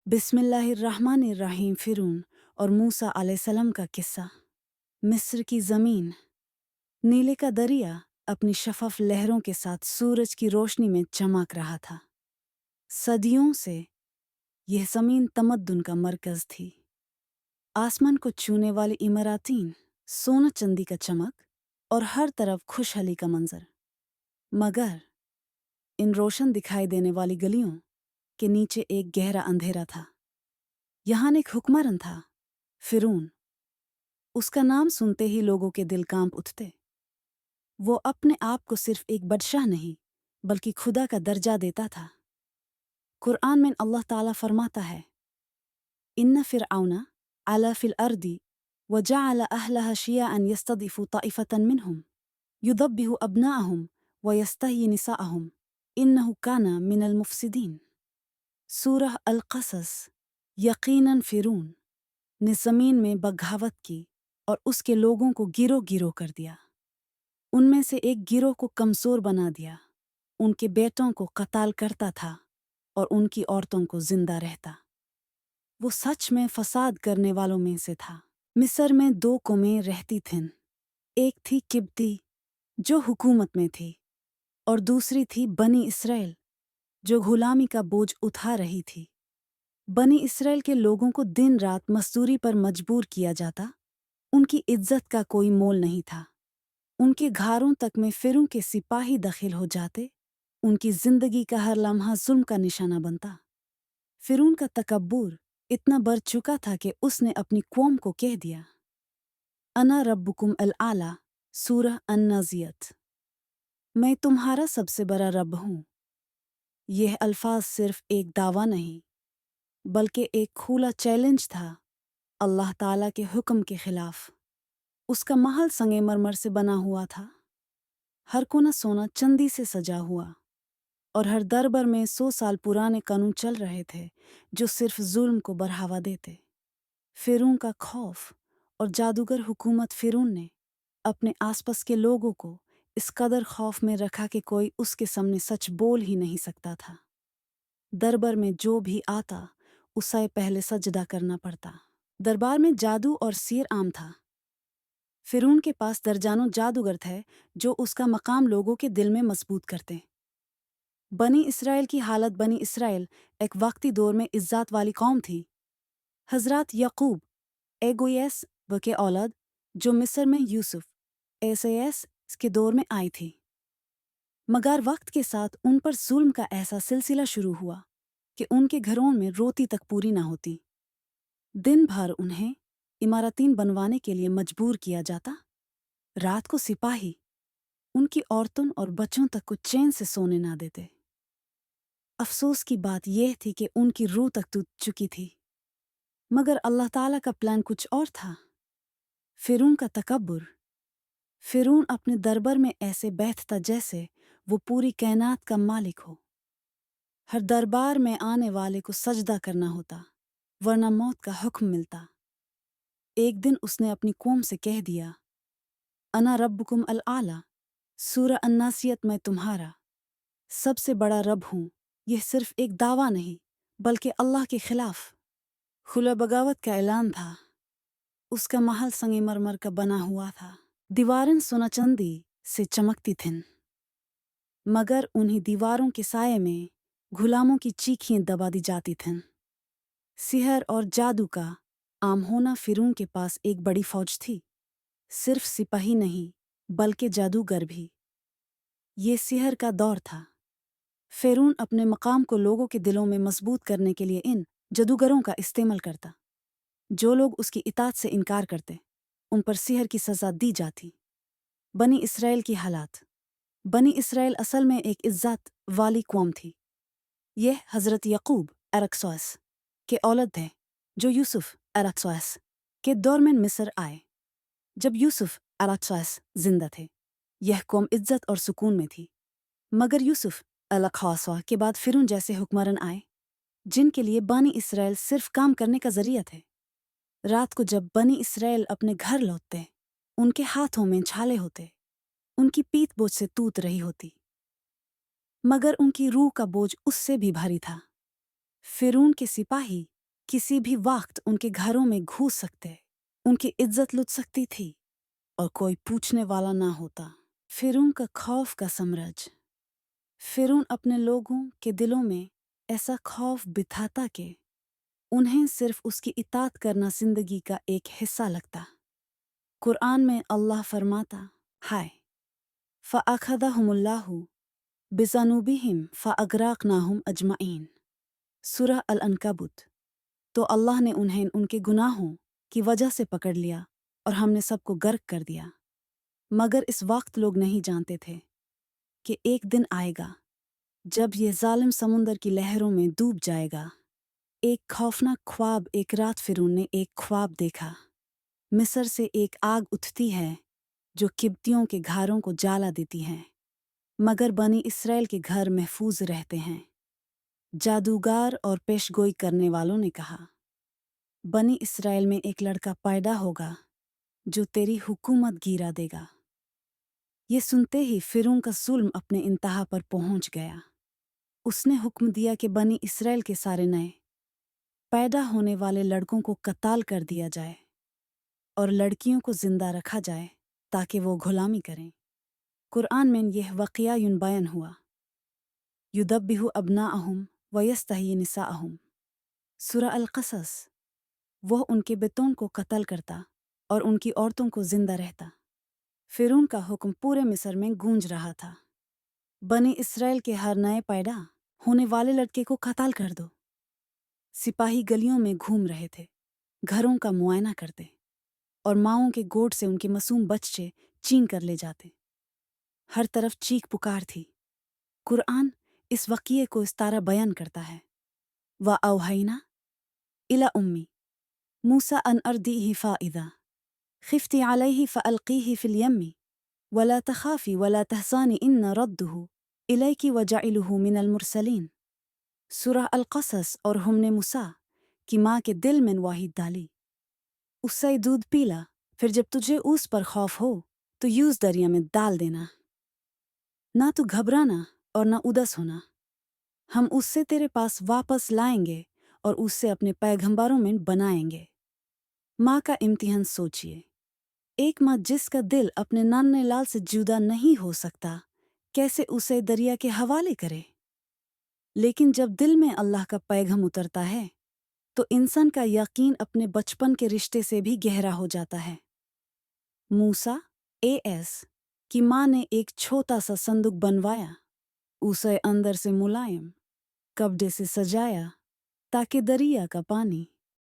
बिस्मिल्लाहिर्रहमानिर्रहीम। फ़िरौन और मूसा अलैहिस्सलाम का किस्सा। मिस्र की ज़मीन। नीले का दरिया अपनी शफाफ लहरों के साथ सूरज की रोशनी में चमक रहा था। सदियों से यह ज़मीन तमद्दुन का मरकज़ थी। आसमान को छूने वाली इमारतें, सोना चांदी का चमक और हर तरफ खुशहाली का मंजर। मगर इन रोशन दिखाई देने वाली गलियों के नीचे एक गहरा अंधेरा था। यहाँ एक हुक्मरान था, फ़िरौन। उसका नाम सुनते ही लोगों के दिल कांप उठते। वो अपने आप को सिर्फ एक बादशाह नहीं बल्कि खुदा का दर्जा देता था। कुरान में अल्लाह ताला फरमाता है, इन्ना फ़िरऔना अला फ़िल अर्दी वजअल अहलहा शियअन यस्तदिफु ताइफतन मिनहुम युदब्बिहु अब्नाअहुम वयस्तहयी निसाअहुम इन्नहु काना मिनल मुफ़सिदीन। सूरह अल क़सस। यकीनन फ़िरौन ने ज़मीन में बगावत की और उसके लोगों को गिरो गिरो कर दिया। उनमें से एक गिरोह को कमज़ोर बना दिया, उनके बेटों को कत्ल करता था और उनकी औरतों को जिंदा रहता। वो सच में फसाद करने वालों में से था। मिस्र में दो कौमें रहती थीं। एक थी किब्ती जो हुकूमत में थी और दूसरी थी बनी इसराइल जो गुलामी का बोझ उठा रही थी। बनी इसराइल के लोगों को दिन रात मजदूरी पर मजबूर किया जाता। उनकी इज्जत का कोई मोल नहीं था। उनके घरों तक में फ़िरौन के सिपाही दाखिल हो जाते। उनकी जिंदगी का हर लम्हा जुल्म का निशाना बनता। फ़िरौन का तकब्बुर इतना बढ़ चुका था कि उसने अपनी कौम को कह दिया, अना रब्बुकुम अल आला। सूरह अन-नाज़ियत। मैं तुम्हारा सबसे बड़ा रब हूँ। यह अल्फाज सिर्फ एक दावा नहीं बल्कि एक खुला चैलेंज था अल्लाह ताला के हुक्म के खिलाफ। उसका महल संगमरमर से बना हुआ था। हर कोना सोना चांदी से सजा हुआ और हर दरबार में 100 साल पुराने कानून चल रहे थे जो सिर्फ जुल्म को बढ़ावा देते। फ़िरौन का खौफ और जादूगर हुकूमत। फ़िरौन ने अपने आसपास के लोगों को इस कदर खौफ में रखा कि कोई उसके सामने सच बोल ही नहीं सकता था। दरबार में जो भी आता उसे पहले सजदा करना पड़ता। दरबार में जादू और सिर आम था। फ़िरौन के पास दर्जनों जादूगर थे जो उसका मकाम लोगों के दिल में मजबूत करते। बनी इसराइल की हालत। बनी इसराइल एक वक्ती दौर में इज्जत वाली कौम थी। हज़रत याकूब एगोयस व के औलाद जो मिस्र में यूसुफ एसएस के दौर में आई थी। मगर वक्त के साथ उन पर जुल्म का ऐसा सिलसिला शुरू हुआ कि उनके घरों में रोटी तक पूरी ना होती। दिन भर उन्हें इमारतें बनवाने के लिए मजबूर किया जाता। रात को सिपाही उनकी औरतों और बच्चों तक को चैन से सोने ना देते। अफसोस की बात यह थी कि उनकी रूह तक टूट चुकी थी। मगर अल्लाह ताला का प्लान कुछ और था। फ़िरौन का तकब्बुर। फ़िरौन अपने दरबार में ऐसे बैठता जैसे वो पूरी कायनात का मालिक हो। हर दरबार में आने वाले को सजदा करना होता वरना मौत का हुक्म मिलता। एक दिन उसने अपनी कौम से कह दिया, अना रब्बुकुम अल आला। सूरह अन-नाज़ियत। मैं तुम्हारा सबसे बड़ा रब हूँ। यह सिर्फ एक दावा नहीं बल्कि अल्लाह के खिलाफ खुला बगावत का ऐलान था। उसका महल संगमरमर का बना हुआ था। दीवारें सोना चांदी से चमकती थीं। मगर उन्हीं दीवारों के साये में गुलामों की चीखें दबा दी जाती थीं। सिहर और जादू का आम होना। फ़िरौन के पास एक बड़ी फौज थी। सिर्फ सिपाही नहीं बल्कि जादूगर भी। ये सिहर का दौर था। फ़िरौन अपने मकाम को लोगों के दिलों में मजबूत करने के लिए इन जादूगरों का इस्तेमाल करता। जो लोग उसकी इताअत से इनकार करते उन पर सिहर की सज़ा दी जाती। बनी इसराइल की हालात। बनी इसराइल असल में एक इज्जत वाली कौम थी। यह हज़रत याकूब अरक्सोस के औलाद थे जो यूसुफ अरक्सोस के दौर में मिस्र आए। जब यूसुफ अरक्सोस जिंदा थे यह कौम इज्जत और सुकून में थी। मगर यूसुफ अरक्सोस के बाद फ़िरौन जैसे हुक्मरान आए जिनके लिए बनी इसराइल सिर्फ काम करने का जरिया थे। रात को जब बनी इसराइल अपने घर लौटते उनके हाथों में छाले होते, उनकी पीठ बोझ से टूट रही होती। मगर उनकी रूह का बोझ उससे भी भारी था। फ़िरौन के सिपाही किसी भी वक्त उनके घरों में घुस सकते, उनकी इज्जत लुट सकती थी और कोई पूछने वाला ना होता। फिरौन का खौफ का साम्राज्य। फिरौन अपने लोगों के दिलों में ऐसा खौफ बिठाता कि उन्हें सिर्फ उसकी इताअत करना जिंदगी का एक हिस्सा लगता। कुरान में अल्लाह फरमाता है, फ़अख़ज़हुमुल्लाहु बिज़नुबिहिम फ़अग़रक़नाहुम अजमईन। सूरह अल-अनकबूत। तो अल्लाह ने उन्हें उनके गुनाहों की वजह से पकड़ लिया और हमने सबको गर्क कर दिया। मगर इस वक्त लोग नहीं जानते थे कि एक दिन आएगा जब ये जालिम समुंदर की लहरों में डूब जाएगा। एक खौफनाक ख्वाब। एक रात फिरौन ने एक ख्वाब देखा। मिस्र से एक आग उठती है जो किब्तियों के घरों को जला देती है, मगर बनी इसराइल के घर महफूज रहते हैं। जादूगर और पेशगोई करने वालों ने कहा, बनी इसराइल में एक लड़का पैदा होगा जो तेरी हुकूमत गिरा देगा। ये सुनते ही फिरौन का जुल्म अपने इंतहा पर पहुंच गया। उसने हुक्म दिया कि बनी इसराइल के सारे नए पैदा होने वाले लड़कों को कत्ल कर दिया जाए और लड़कियों को जिंदा रखा जाए ताकि वो गुलामी करें। कुरान में यह वाक़या यूं बयान हुआ, युदब्बिहु अब्नाअहुम व यस्तही निसाअहुम। सूरह अल-क़सस। वह उनके बेटों को कत्ल करता और उनकी औरतों को जिंदा रहता। फिरौन का हुक्म पूरे मिस्र में गूंज रहा था, बनी इसराइल के हर नए पैदा होने वाले लड़के को कत्ल कर दो। सिपाही गलियों में घूम रहे थे, घरों का मुआयना करते और माओं के गोद से उनके मासूम बच्चे छीन कर ले जाते। हर तरफ चीख पुकार थी। कुरान इस वाक़ये को इस तरह बयान करता है, व औहैना इला उम्मी मूसा अन अर्दिही फ़ाइज़ा खिफ्ती अलैहि फ़अल्क़ीही फ़िल यम्मी वला तख़ाफ़ी वला तहज़ानी इन्ना रद्दुहु इलैकी वजअलुहु मिनल मुरसलीन। सूरह अल-क़सस। और हमने मूसा की माँ के दिल में वही डाली, उससे दूध पीला, फिर जब तुझे उस पर खौफ हो तो यूस दरिया में डाल देना। ना तू घबराना और ना उदास होना, हम उससे तेरे पास वापस लाएंगे और उससे अपने पैगंबरों में बनाएंगे। माँ का इम्तिहान सोचिए, एक माँ जिसका दिल अपने नन्हे लाल से जुदा नहीं हो सकता, कैसे उसे दरिया के हवाले करे। लेकिन जब दिल में अल्लाह का पैगाम उतरता है तो इंसान का यकीन अपने बचपन के रिश्ते से भी गहरा हो जाता है। मूसा एस की माँ ने एक छोटा सा संदूक बनवाया, उसे अंदर से मुलायम कपड़े से सजाया ताकि दरिया का पानी